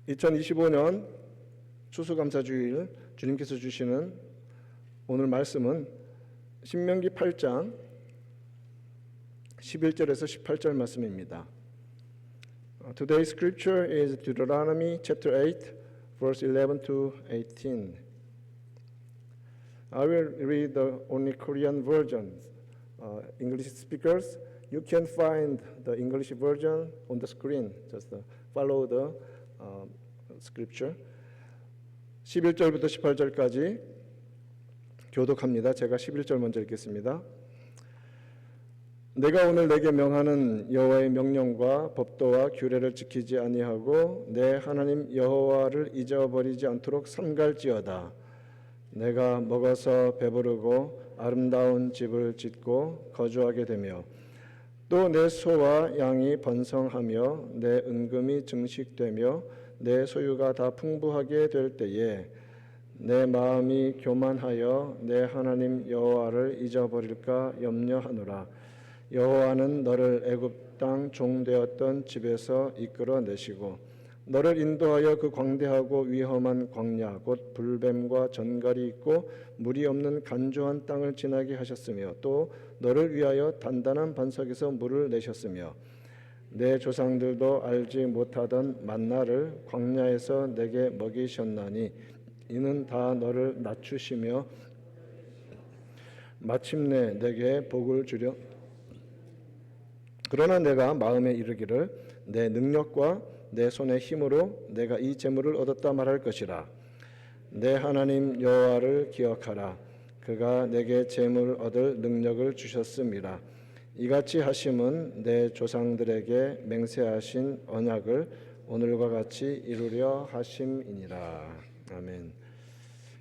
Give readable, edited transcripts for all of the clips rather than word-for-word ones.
2025년 추수감사주일 주님께서 주시는 오늘 말씀은 신명기 8장 11절에서 18절 말씀입니다. Today's scripture is Deuteronomy chapter 8 verse 11 to 18. I will read the only Korean version. English speakers, you can find the English version on the screen. Just follow the scripture. 11절부터 18절까지 교독합니다. 제가 11절 먼저 읽겠습니다. 내가 오늘 내게 명하는 여호와의 명령과 법도와 규례를 지키지 아니하고 내 하나님 여호와를 잊어버리지 않도록 삼갈지어다. 내가 먹어서 배부르고 아름다운 집을 짓고 거주하게 되며 또 내 소와 양이 번성하며 내 은금이 증식되며 내 소유가 다 풍부하게 될 때에 내 마음이 교만하여 내 하나님 여호와를 잊어버릴까 염려하노라. 여호와는 너를 애굽 땅 종되었던 집에서 이끌어내시고 너를 인도하여 그 광대하고 위험한 광야 곧 불뱀과 전갈이 있고 물이 없는 간조한 땅을 지나게 하셨으며 또 너를 위하여 단단한 반석에서 물을 내셨으며 내 조상들도 알지 못하던 만나를 광야에서 내게 먹이셨나니 이는 다 너를 낮추시며 마침내 내게 복을 주려. 그러나 내가 마음에 이르기를 내 능력과 내 손의 힘으로 내가 이 재물을 얻었다 말할 것이라. 내 하나님 여호와를 기억하라. 그가 내게 재물을 얻을 능력을 주셨음이라. 이같이 하심은 내 조상들에게 맹세하신 언약을 오늘과 같이 이루려 하심이니라. 아멘.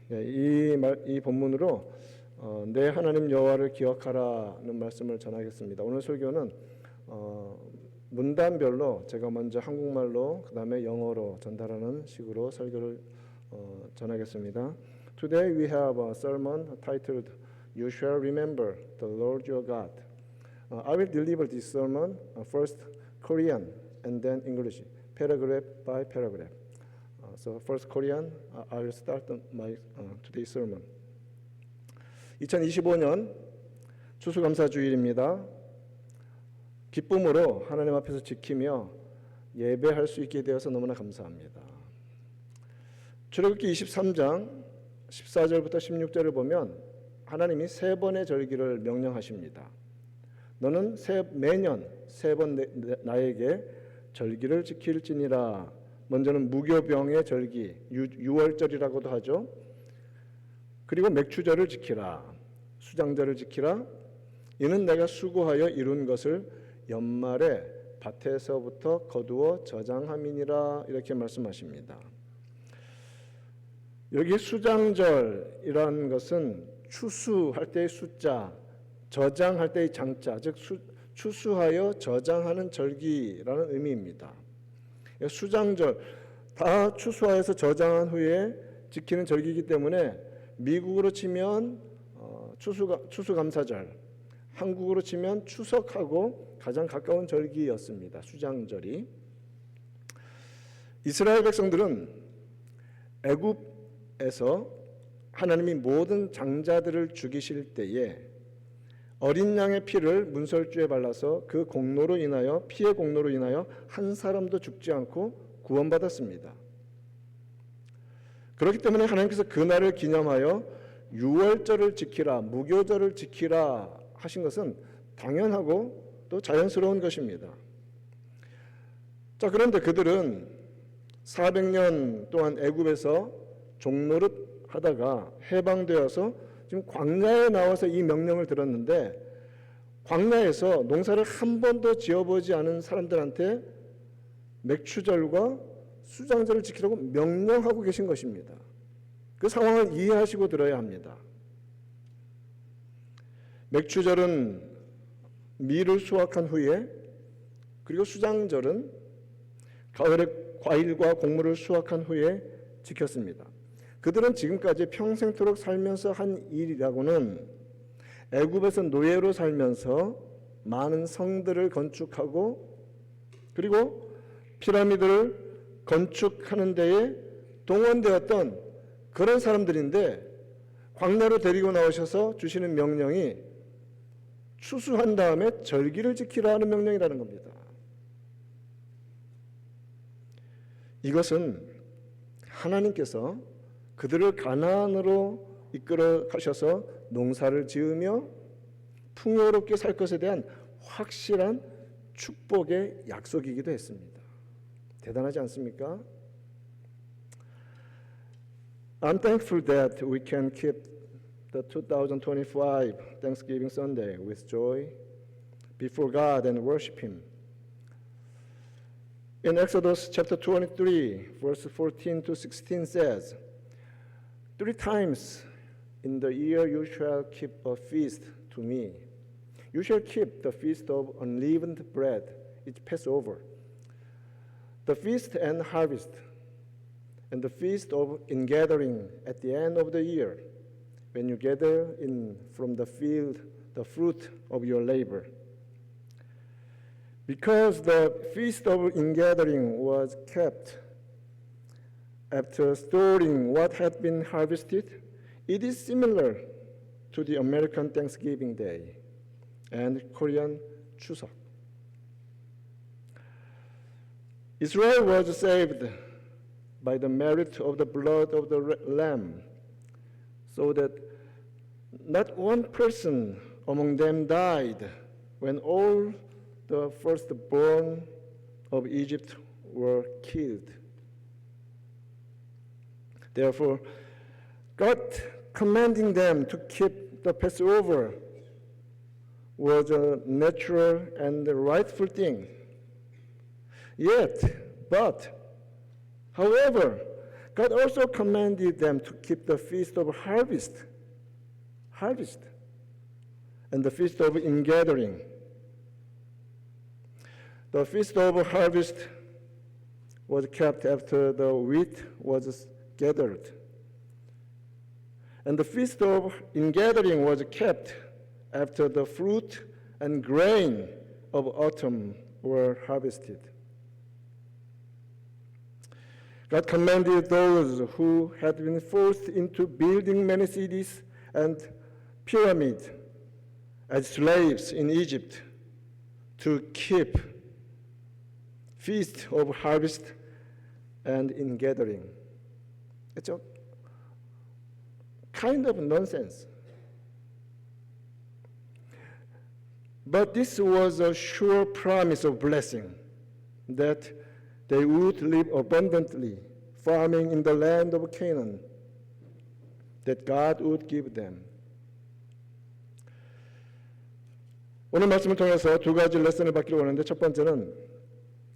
이 본문으로 내 하나님 여호와를 기억하라는 말씀을 전하겠습니다. 오늘 설교는 문단별로 제가 먼저 한국말로 그 다음에 영어로 전달하는 식으로 설교를 전하겠습니다. Today we have a sermon titled You shall remember the Lord your God. I will deliver this sermon first Korean and then English, paragraph by paragraph. So first Korean, I will start my today's sermon. 2025년 추수감사주일입니다. 기쁨으로 하나님 앞에서 지키며 예배할 수 있게 되어서 너무나 감사합니다. 출애굽기 23장 14절부터 16절을 보면 하나님이 세 번의 절기를 명령하십니다. 너는 매년 세 번 나에게 절기를 지킬지니라. 먼저는 무교병의 절기, 유월절이라고도 하죠. 그리고 맥추절을 지키라. 수장절을 지키라. 이는 내가 수고하여 이룬 것을 연말에 밭에서부터 거두어 저장함이니라. 이렇게 말씀하십니다. 여기 수장절이라는 것은 추수할 때의 숫자, 저장할 때의 장자, 즉 추수하여 저장하는 절기라는 의미입니다. 수장절, 다 추수하여서 저장한 후에 지키는 절기이기 때문에 미국으로 치면 추수감사절, 한국으로 치면 추석하고 가장 가까운 절기였습니다. 수장절이. 이스라엘 백성들은 애굽에서 하나님이 모든 장자들을 죽이실 때에 어린 양의 피를 문설주에 발라서 그 공로로 인하여 피의 공로로 인하여 한 사람도 죽지 않고 구원받았습니다. 그렇기 때문에 하나님께서 그날을 기념하여 유월절을 지키라, 무교절을 지키라 하신 것은 당연하고 또 자연스러운 것입니다. 자, 그런데 그들은 400년 동안 애굽에서 종노릇 하다가 해방되어서 지금 광야에 나와서 이 명령을 들었는데 광야에서 농사를 한 번도 지어보지 않은 사람들한테 맥추절과 수장절을 지키라고 명령하고 계신 것입니다. 그 상황을 이해하시고 들어야 합니다. 맥추절은 밀을 수확한 후에, 그리고 수장절은 가을에 과일과 곡물을 수확한 후에 지켰습니다. 그들은 지금까지 평생토록 살면서 한 일이라고는 애굽에서 노예로 살면서 많은 성들을 건축하고 그리고 피라미드를 건축하는 데에 동원되었던 그런 사람들인데 광야로 데리고 나오셔서 주시는 명령이 추수한 다음에 절기를 지키라 하는 명령이라는 겁니다. 이것은 하나님께서 그들을 가나안으로 이끌어 가셔서 농사를 지으며 풍요롭게 살 것에 대한 확실한 축복의 약속이기도 했습니다. 대단하지 않습니까? I'm thankful that we can keep the 2025 Thanksgiving Sunday with joy before God and worship Him. In Exodus chapter 23, verse 14 to 16 says, 3 times in the year you shall keep a feast to me. You shall keep the feast of unleavened bread, it's Passover, the feast and harvest, and the feast of ingathering at the end of the year, when you gather in from the field the fruit of your labor. Because the feast of ingathering was kept after storing what had been harvested, it is similar to the American Thanksgiving Day and Korean Chuseok. Israel was saved by the merit of the blood of the Lamb, so that not one person among them died when all the firstborn of Egypt were killed. Therefore, God commanding them to keep the Passover was a natural and rightful thing. However, God also commanded them to keep the feast of harvest, and the feast of ingathering. The feast of harvest was kept after the wheat was gathered, and the feast of ingathering was kept after the fruit and grain of autumn were harvested. God commanded those who had been forced into building many cities and pyramids as slaves in Egypt to keep feast of harvest and ingathering. It's a kind of nonsense. But this was a sure promise of blessing, that they would live abundantly, farming in the land of Canaan, that God would give them. 오늘 말씀을 통해서 두 가지 레슨을 받기를 원하는데, 첫 번째는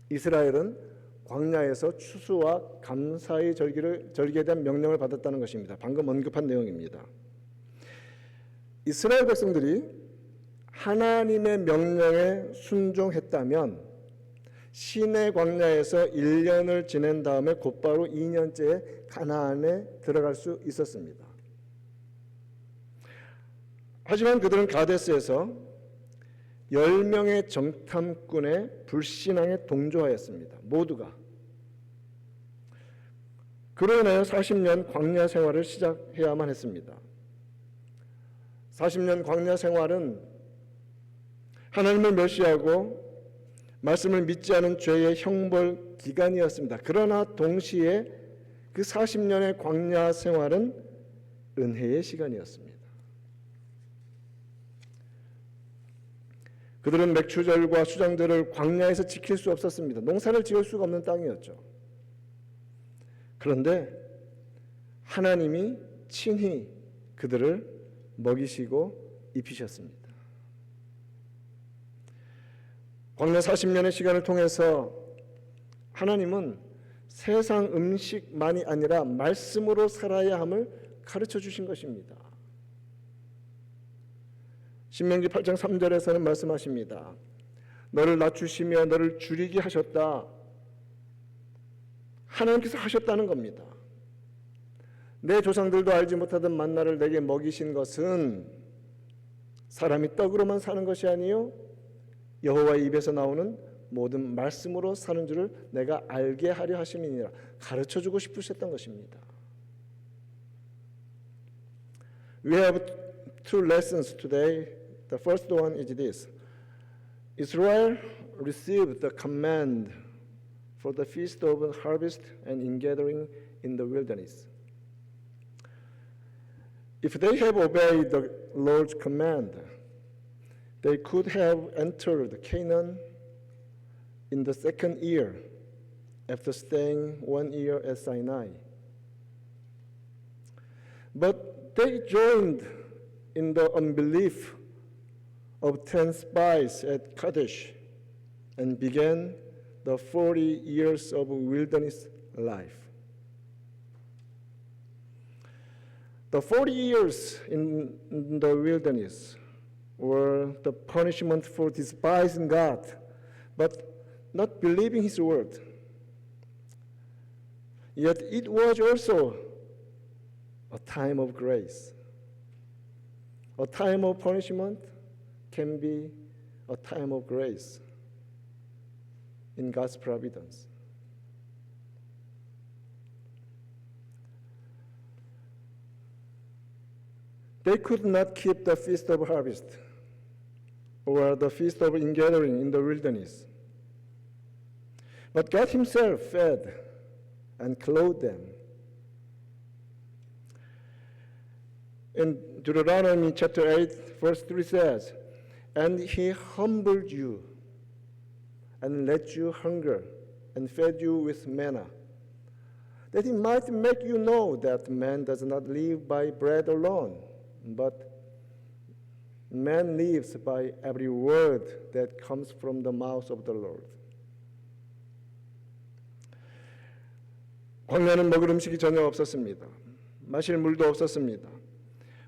이스라엘은 광야에서 추수와 감사의 절기에 대한 명령을 받았다는 것입니다. 방금 언급한 내용입니다. 이스라엘 백성들이 하나님의 명령에 순종했다면 시내 광야에서 1년을 지낸 다음에 곧바로 2년째에 가나안에 들어갈 수 있었습니다. 하지만 그들은 가데스에서 10명의 정탐꾼의 불신앙에 동조하였습니다. 모두가. 그로 인하여 40년 광야 생활을 시작해야만 했습니다. 40년 광야 생활은 하나님을 멸시하고 말씀을 믿지 않은 죄의 형벌 기간이었습니다. 그러나 동시에 그 40년의 광야 생활은 은혜의 시간이었습니다. 그들은 맥추절과 수장절을 광야에서 지킬 수 없었습니다. 농사를 지을 수가 없는 땅이었죠. 그런데 하나님이 친히 그들을 먹이시고 입히셨습니다. 광야 40년의 시간을 통해서 하나님은 세상 음식만이 아니라 말씀으로 살아야 함을 가르쳐 주신 것입니다. 신명기 8장 3절에서는 말씀하십니다. 너를 낮추시며 너를 줄이게 하셨다. 하나님께서 하셨다는 겁니다. 내 조상들도 알지 못하던 만나를 내게 먹이신 것은 사람이 떡으로만 사는 것이 아니요 여호와의 입에서 나오는 모든 말씀으로 사는 줄을 내가 알게 하려 하심이니라. 가르쳐주고 싶으셨던 것입니다. We have two lessons today. The first one is this. Israel received the command for the feast of harvest and ingathering in the wilderness. If they have obeyed the Lord's command, they could have entered Canaan in the second year after staying 1 year at Sinai. But they joined in the unbelief of 10 spies at Kadesh and began the 40 years of wilderness life. The 40 years in the wilderness were the punishment for despising God, but not believing His word. Yet it was also a time of grace. A time of punishment can be a time of grace in God's providence. They could not keep the feast of harvest or the feast of ingathering in the wilderness. But God Himself fed and clothed them. In Deuteronomy chapter 8, verse 3 says, "And He humbled you and let you hunger and fed you with manna, that He might make you know that man does not live by bread alone, but man lives by every word that comes from the mouth of the Lord." 광야는 먹을 음식이 전혀 없었습니다. 마실 물도 없었습니다.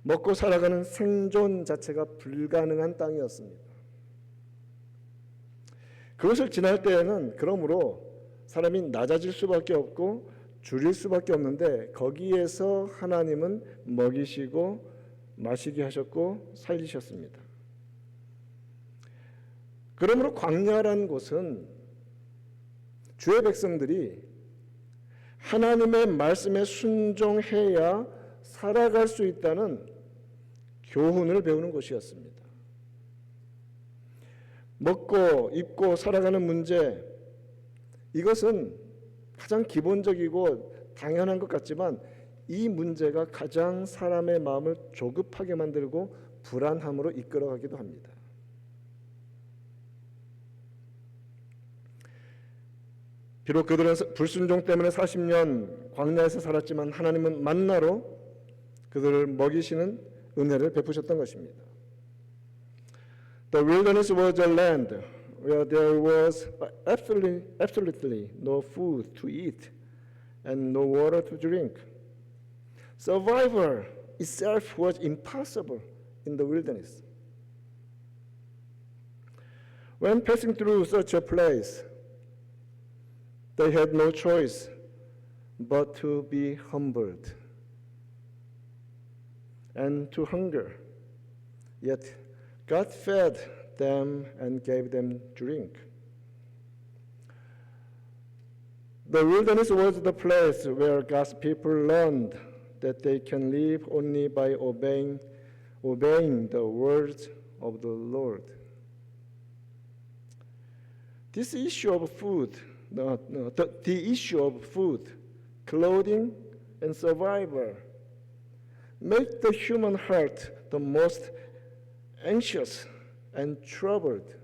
먹고 살아가는 생존 자체가 불가능한 땅이었습니다. 그것을 지날 때에는 그러므로 사람이 낮아질 수밖에 없고 줄일 수밖에 없는데 거기에서 하나님은 먹이시고 마시게 하셨고 살리셨습니다. 그러므로 광야라는 곳은 주의 백성들이 하나님의 말씀에 순종해야 살아갈 수 있다는 교훈을 배우는 곳이었습니다. 먹고 입고 살아가는 문제, 이것은 가장 기본적이고 당연한 것 같지만 이 문제가 가장 사람의 마음을 조급하게 만들고 불안함으로 이끌어가기도 합니다. 비록 그들은 불순종 때문에 40년 광야에서 살았지만 하나님은 만나로 그들을 먹이시는 은혜를 베푸셨던 것입니다. The wilderness was a land where there was absolutely no food to eat and no water to drink. Survival itself was impossible in the wilderness. When passing through such a place, they had no choice but to be humbled and to hunger. Yet God fed them and gave them drink. The wilderness was the place where God's people learned that they can live only by obeying the words of the Lord. This issue of food, the issue of food, clothing, and survival make the human heart the most anxious and troubled.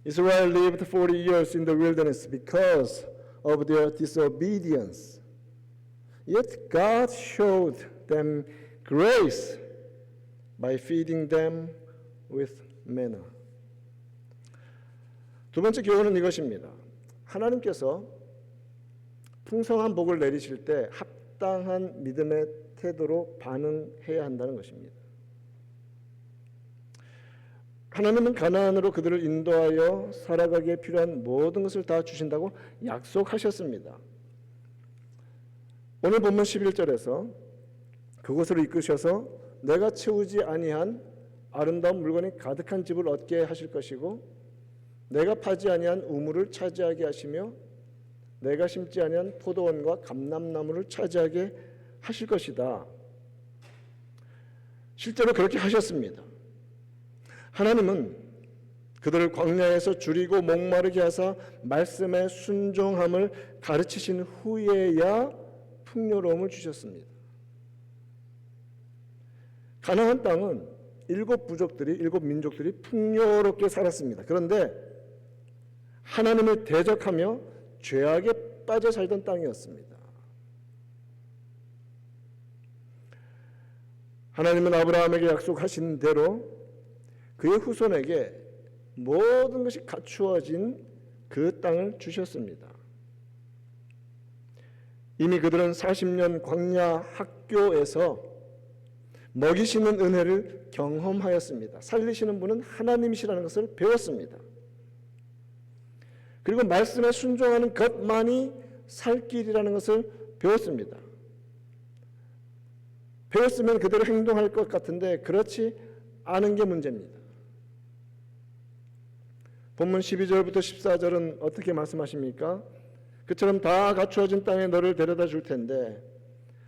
Israel lived 40 years in the wilderness because of their disobedience. Yet God showed them grace by feeding them with manna. 두 번째 교훈은 이것입니다. 하나님께서 풍성한 복을 내리실 때 합당한 믿음의 태도로 반응해야 한다는 것입니다. 하나님은 가나안으로 그들을 인도하여 살아가기에 필요한 모든 것을 다 주신다고 약속하셨습니다. 오늘 본문 11절에서 그곳으로 이끄셔서 내가 채우지 아니한 아름다운 물건이 가득한 집을 얻게 하실 것이고 내가 파지 아니한 우물을 차지하게 하시며 내가 심지 아니한 포도원과 감람나무를 차지하게 하실 것이다. 실제로 그렇게 하셨습니다. 하나님은 그들을 광야에서 줄이고 목마르게 하사 말씀의 순종함을 가르치신 후에야 풍요로움을 주셨습니다. 가나안 땅은 일곱 민족들이 풍요롭게 살았습니다. 그런데 하나님을 대적하며 죄악에 빠져 살던 땅이었습니다. 하나님은 아브라함에게 약속하신 대로 그의 후손에게 모든 것이 갖추어진 그 땅을 주셨습니다. 이미 그들은 40년 광야 학교에서 먹이시는 은혜를 경험하였습니다. 살리시는 분은 하나님이시라는 것을 배웠습니다. 그리고 말씀에 순종하는 것만이 살 길이라는 것을 배웠습니다. 배웠으면 그대로 행동할 것 같은데 그렇지 않은 게 문제입니다. 본문 12절부터 14절은 어떻게 말씀하십니까? 그처럼 다 갖추어진 땅에 너를 데려다 줄 텐데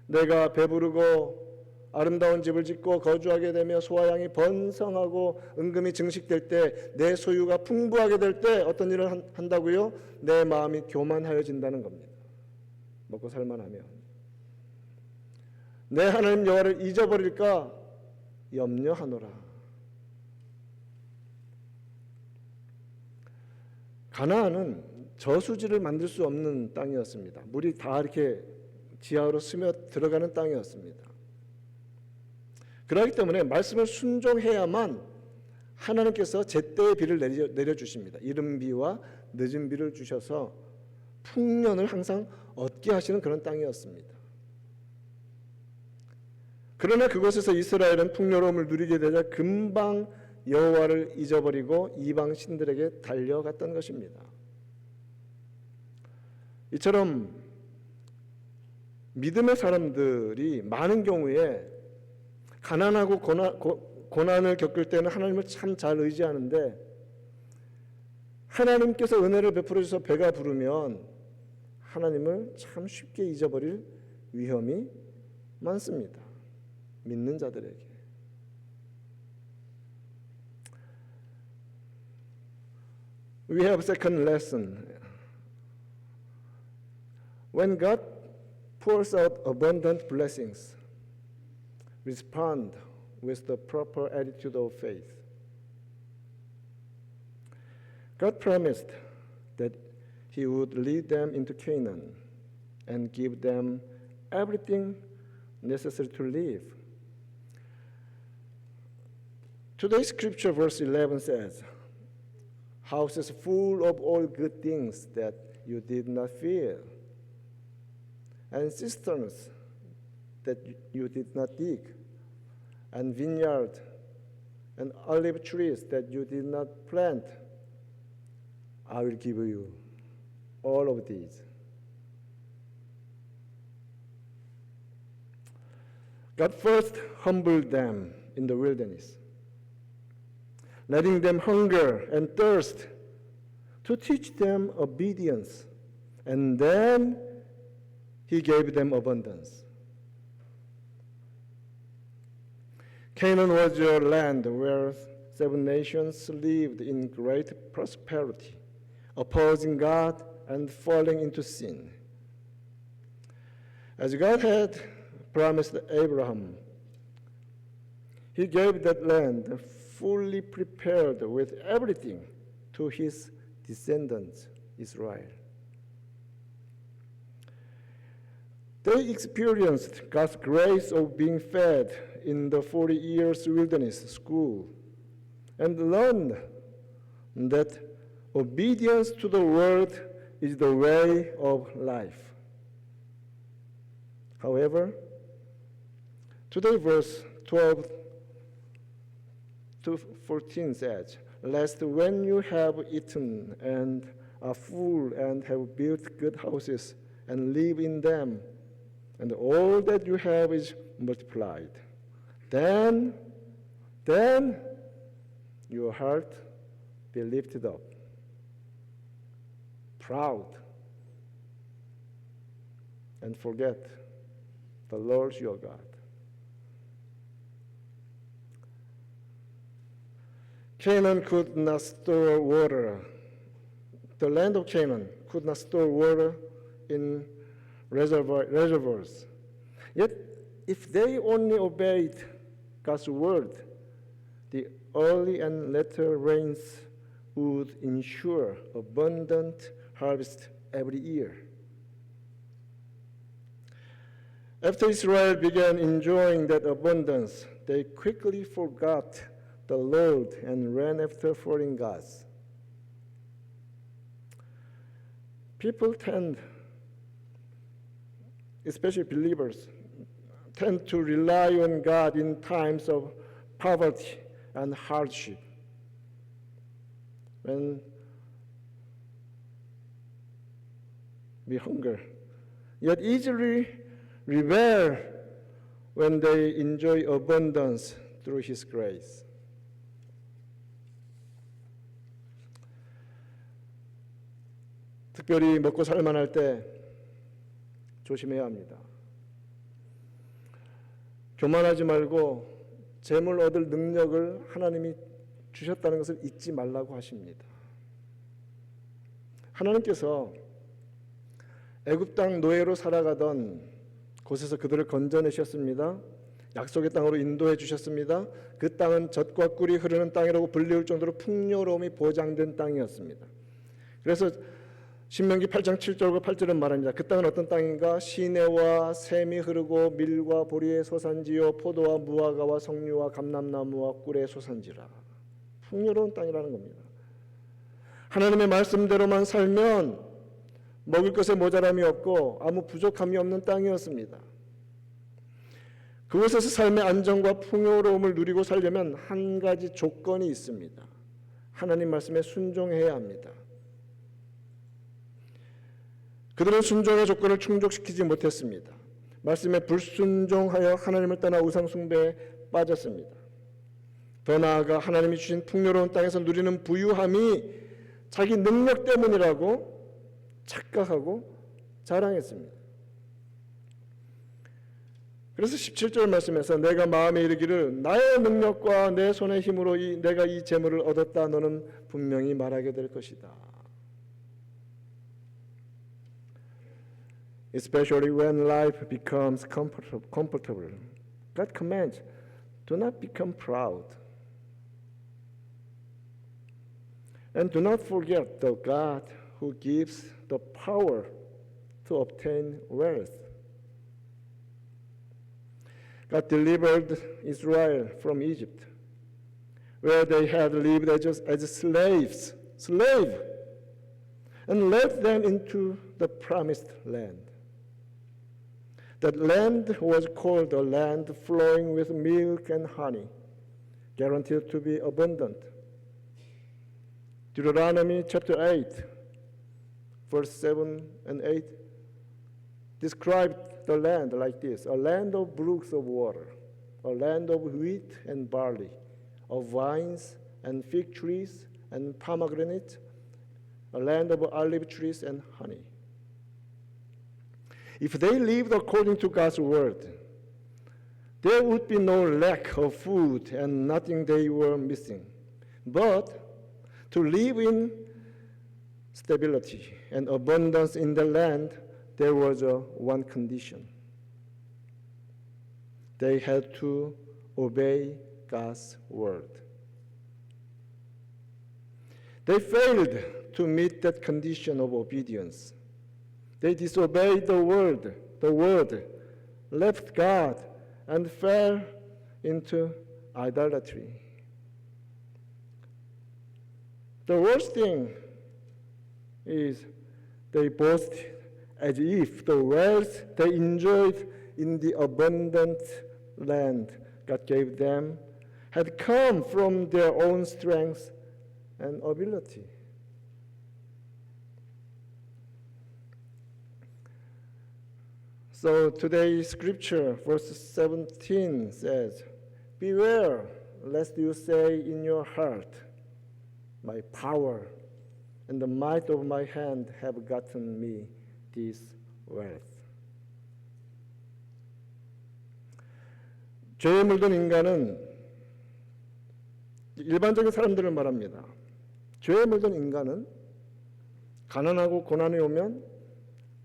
내가 배부르고 아름다운 집을 짓고 거주하게 되며 소와 양이 번성하고 은금이 증식될 때 내 소유가 풍부하게 될 때 어떤 일을 한다고요? 내 마음이 교만하여진다는 겁니다. 먹고 살만하면 내 하나님 여호와를 잊어버릴까 염려하노라. 가나안은 저수지를 만들 수 없는 땅이었습니다. 물이 다 이렇게 지하로 스며 들어가는 땅이었습니다. 그렇기 때문에 말씀을 순종해야만 하나님께서 제때의 비를 내려주십니다. 이른 비와 늦은 비를 주셔서 풍년을 항상 얻게 하시는 그런 땅이었습니다. 그러나 그곳에서 이스라엘은 풍요로움을 누리게 되자 금방 여호와를 잊어버리고 이방 신들에게 달려갔던 것입니다. 이처럼 믿음의 사람들이 많은 경우에 가난하고 고난을 겪을 때는 하나님을 참 잘 의지하는데 하나님께서 은혜를 베풀어 주셔서 배가 부르면 하나님을 참 쉽게 잊어버릴 위험이 많습니다. 믿는 자들에게. We have a second lesson. When God pours out abundant blessings, respond with the proper attitude of faith. God promised that He would lead them into Canaan and give them everything necessary to live. Today's scripture verse 11 says, houses full of all good things that you did not fill, and cisterns that you did not dig, and vineyard and olive trees that you did not plant. I will give you all of these. God first humbled them in the wilderness, letting them hunger and thirst to teach them obedience, and then He gave them abundance. Canaan was a land where 7 nations lived in great prosperity, opposing God and falling into sin. As God had promised Abraham, He gave that land fully prepared with everything to His descendants, Israel. They experienced God's grace of being fed in the 40 years wilderness school and learned that obedience to the word is the way of life. However, today verse 12 to 14 says, lest when you have eaten and are full and have built good houses and live in them, and all that you have is multiplied, then your heart be lifted up, proud, and forget the Lord your God. Canaan could not store water. The land of Canaan could not store water in reservoirs. Yet, if they only obeyed God's word, the early and latter rains would ensure abundant harvest every year. After Israel began enjoying that abundance, they quickly forgot the Lord and ran after foreign gods. People tend, especially believers, tend to rely on God in times of poverty and hardship. When we hunger, yet easily rebel when they enjoy abundance through His grace. 특별히 먹고 살만할 때 조심해야 합니다. 교만하지 말고 재물 얻을 능력을 하나님이 주셨다는 것을 잊지 말라고 하십니다. 하나님께서 애굽 땅 노예로 살아가던 곳에서 그들을 건져내셨습니다. 약속의 땅으로 인도해 주셨습니다. 그 땅은 젖과 꿀이 흐르는 땅이라고 불리울 정도로 풍요로움이 보장된 땅이었습니다. 그래서 신명기 8장 7절과 8절은 말합니다. 그 땅은 어떤 땅인가? 시내와 샘이 흐르고 밀과 보리의 소산지요 포도와 무화과와 석류와 감람나무와 꿀의 소산지라. 풍요로운 땅이라는 겁니다. 하나님의 말씀대로만 살면 먹을 것에 모자람이 없고 아무 부족함이 없는 땅이었습니다. 그곳에서 삶의 안정과 풍요로움을 누리고 살려면 한 가지 조건이 있습니다. 하나님 말씀에 순종해야 합니다. 그들은 순종의 조건을 충족시키지 못했습니다. 말씀에 불순종하여 하나님을 떠나 우상 숭배에 빠졌습니다. 더 나아가 하나님이 주신 풍요로운 땅에서 누리는 부유함이 자기 능력 때문이라고 착각하고 자랑했습니다. 그래서 17절 말씀에서 내가 마음에 이르기를 나의 능력과 내 손의 힘으로 내가 이 재물을 얻었다 너는 분명히 말하게 될 것이다. Especially when life becomes comfortable. God commands, do not become proud. And do not forget the God who gives the power to obtain wealth. God delivered Israel from Egypt, where they had lived as slaves, and led them into the promised land. That land was called a land flowing with milk and honey, guaranteed to be abundant. Deuteronomy chapter 8, verse 7 and 8 described the land like this: a land of brooks of water, a land of wheat and barley, of vines and fig trees and pomegranates, a land of olive trees and honey. If they lived according to God's word, there would be no lack of food and nothing they were missing. But to live in stability and abundance in the land, there was one condition. They had to obey God's word. They failed to meet that condition of obedience. They disobeyed the word, left God, and fell into idolatry. The worst thing is they boasted as if the wealth they enjoyed in the abundant land God gave them had come from their own strength and ability. So today's scripture, verse 17 says, beware lest you say in your heart, my power and the might of my hand have gotten me this wealth. 죄에 물든 인간은 일반적인 사람들을 말합니다. 죄에 물든 인간은 가난하고 고난이 오면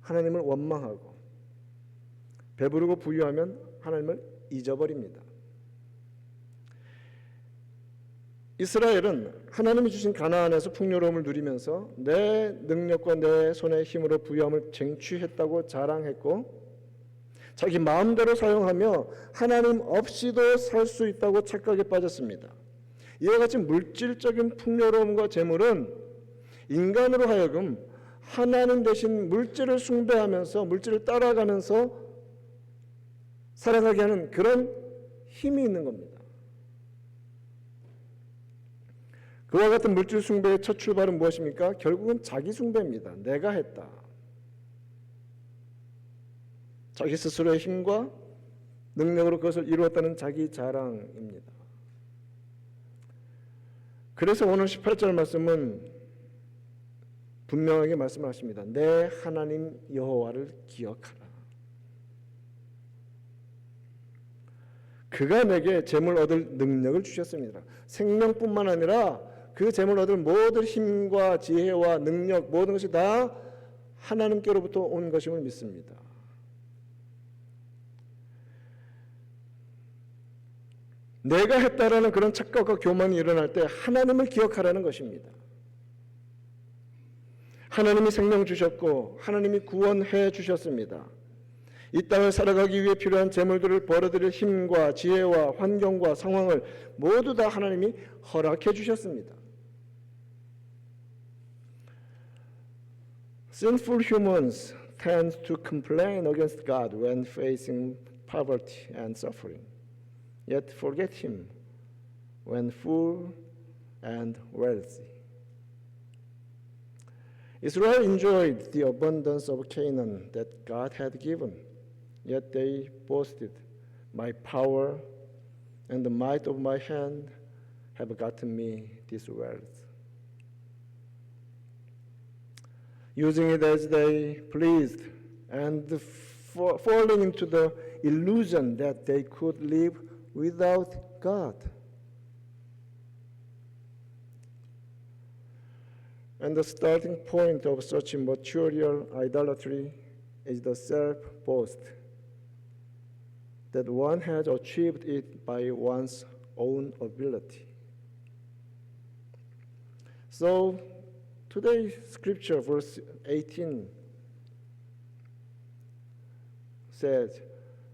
하나님을 원망하고 배부르고 부유하면 하나님을 잊어버립니다. 이스라엘은 하나님이 주신 가나안에서 풍요로움을 누리면서 내 능력과 내 손의 힘으로 부유함을 쟁취했다고 자랑했고 자기 마음대로 사용하며 하나님 없이도 살 수 있다고 착각에 빠졌습니다. 이와 같이 물질적인 풍요로움과 재물은 인간으로 하여금 하나님 대신 물질을 숭배하면서 물질을 따라가면서 살아가게 하는 그런 힘이 있는 겁니다. 그와 같은 물질 숭배의 첫 출발은 무엇입니까? 결국은 자기 숭배입니다. 내가 했다. 자기 스스로의 힘과 능력으로 그것을 이루었다는 자기 자랑입니다. 그래서 오늘 18절 말씀은 분명하게 말씀을 하십니다. 내 하나님 여호와를 기억하라. 그가 내게 재물 얻을 능력을 주셨습니다. 생명뿐만 아니라 그 재물 얻을 모든 힘과 지혜와 능력 모든 것이 다 하나님께로부터 온 것임을 믿습니다. 내가 했다라는 그런 착각과 교만이 일어날 때 하나님을 기억하라는 것입니다. 하나님이 생명 주셨고 하나님이 구원해 주셨습니다. 이 땅을 살아가기 위해 필요한 재물들을 벌어들일 힘과 지혜와 환경과 상황을 모두 다 하나님이 허락해 주셨습니다. Sinful humans tend to complain against God when facing poverty and suffering. Yet forget him when full and wealthy. Israel enjoyed the abundance of Canaan that God had given, yet they boasted, my power and the might of my hand have gotten me this wealth. Using it as they pleased and falling into the illusion that they could live without God. And the starting point of such material idolatry is the self-boast that one has achieved it by one's own ability. So today's scripture, verse 18, says,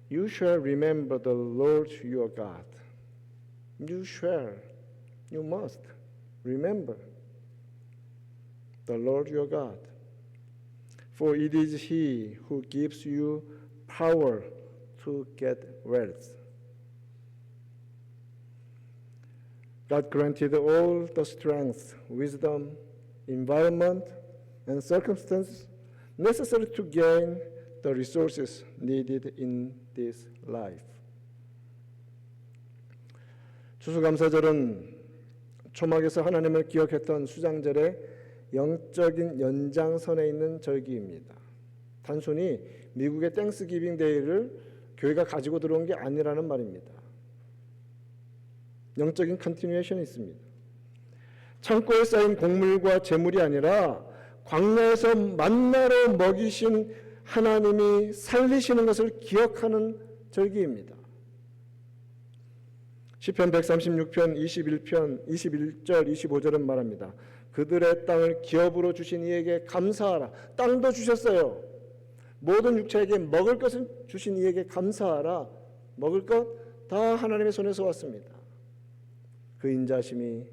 you shall remember the Lord your God. You must remember the Lord your God. For it is He who gives you power to get wealth. God granted all the strength, wisdom, environment, and circumstances necessary to gain the resources needed in this life. 추수감사절은 초막에서 하나님을 기억했던 수장절의 영적인 연장선에 있는 절기입니다. 단순히 미국의 땡스기빙 데이를 교회가 가지고 들어온 게 아니라는 말입니다. 영적인 컨티뉴에이션이 있습니다. 창고에 쌓인 곡물과 재물이 아니라 광야에서 만나로 먹이신 하나님이 살리시는 것을 기억하는 절기입니다. 시편 136편 21절 25절은 말합니다. 그들의 땅을 기업으로 주신 이에게 감사하라. 땅도 주셨어요. 모든 육체에게 먹을 것을 주신 이에게 감사하라. 먹을 것 다 하나님의 손에서 왔습니다. 그 인자심이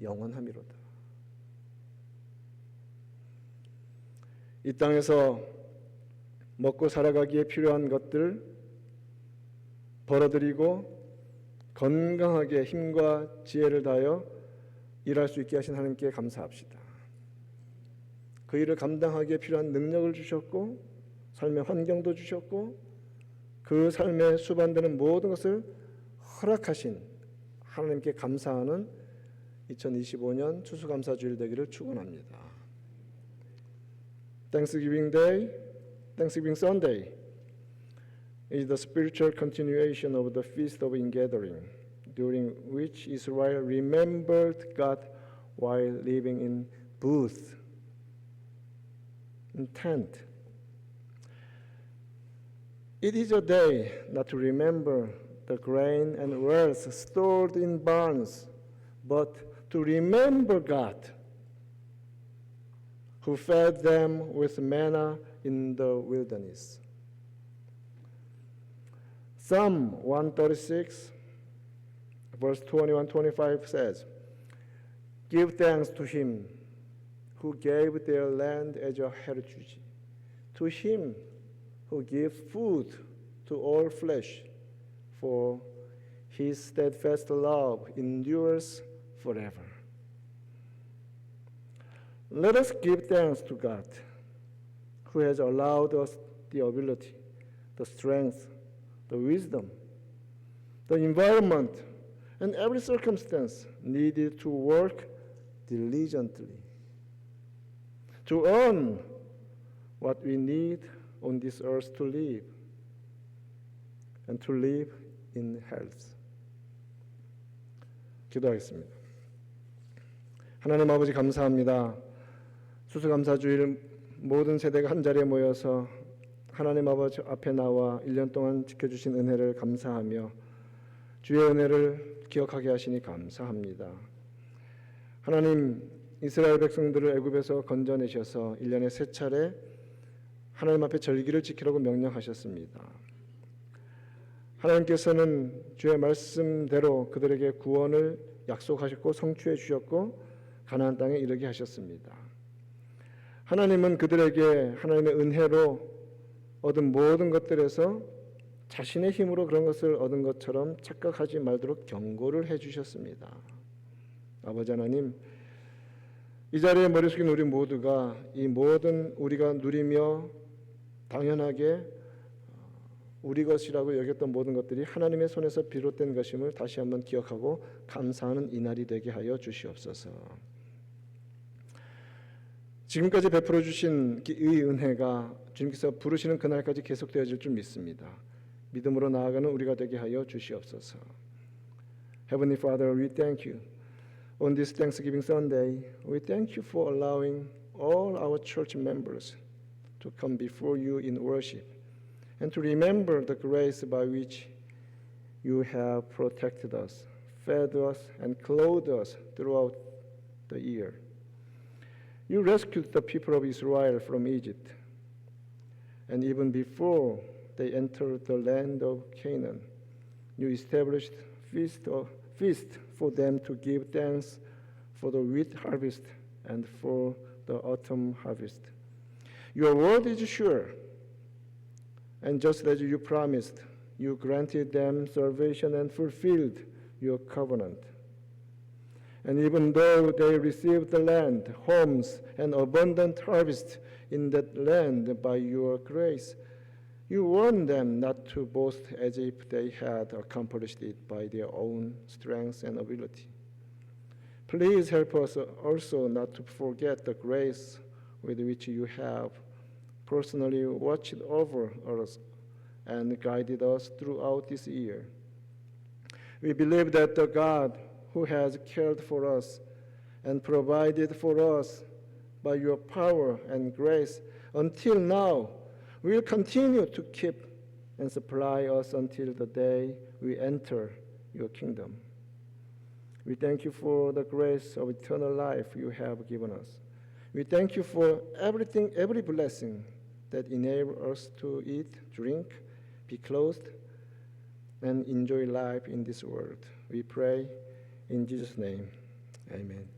영원함이로다. 이 땅에서 먹고 살아가기에 필요한 것들 벌어들이고 건강하게 힘과 지혜를 다하여 일할 수 있게 하신 하나님께 감사합시다. 그 일을 감당하기에 필요한 능력을 주셨고 삶의 환경도 주셨고 그 삶에 수반되는 모든 것을 허락하신 하나님께 감사하는 2025년 추수감사주일 되기를 축원합니다. Thanksgiving Day, Thanksgiving Sunday is the spiritual continuation of the Feast of Ingathering, during which Israel remembered God while living in booths, in tent. It is a day not to remember the grain and wealth stored in barns, but to remember God, who fed them with manna in the wilderness. Psalm 136, verse 21-25 says, "Give thanks to him who gave their land as a heritage, to him who gives food to all flesh, for his steadfast love endures forever." Let us give thanks to God, who has allowed us the ability, the strength, the wisdom, the environment, and every circumstance needed to work diligently, to earn what we need on this earth to live, and to live in health. 기도하겠습니다. 하나님 아버지 감사합니다. 추수감사주일 모든 세대가 한자리에 모여서 하나님 아버지 앞에 나와 1년 동안 지켜주신 은혜를 감사하며 주의 은혜를 기억하게 하시니 감사합니다. 하나님, 이스라엘 백성들을 애굽에서 건져내셔서 1년에 3차례 하나님 앞에 절기를 지키라고 명령하셨습니다. 하나님께서는 주의 말씀대로 그들에게 구원을 약속하셨고 성취해 주셨고 가나안 땅에 이르게 하셨습니다. 하나님은 그들에게 하나님의 은혜로 얻은 모든 것들에서 자신의 힘으로 그런 것을 얻은 것처럼 착각하지 말도록 경고를 해주셨습니다. 아버지 하나님, 이 자리에 머리 숙인 우리 모두가 이 모든 우리가 누리며 당연하게 우리 것이라고 여겼던 모든 것들이 하나님의 손에서 비롯된 것임을 다시 한번 기억하고 감사하는 이날이 되게 하여 주시옵소서. 지금까지 베풀어 주신 이 은혜가 주님께서 부르시는 그날까지 계속되어질 줄 믿습니다. 믿음으로 나아가는 우리가 되게 하여 주시옵소서. Heavenly Father, we thank you. On this Thanksgiving Sunday, we thank you for allowing all our church members to come before you in worship and to remember the grace by which you have protected us, fed us, and clothed us throughout the year. You rescued the people of Israel from Egypt, and even before they entered the land of Canaan, you established feast for them to give thanks for the wheat harvest and for the autumn harvest. Your word is sure, and just as you promised, you granted them salvation and fulfilled your covenant. And even though they received the land, homes, and abundant harvest in that land by your grace, you warned them not to boast as if they had accomplished it by their own strength and ability. Please help us also not to forget the grace with which you have personally watched over us and guided us throughout this year. We believe that the God who has cared for us and provided for us by your power and grace until now will continue to keep and supply us until the day we enter your kingdom. We thank you for the grace of eternal life you have given us. We thank you for everything, every blessing that enables us to eat, drink, be clothed, and enjoy life in this world. We pray in Jesus' name. Amen.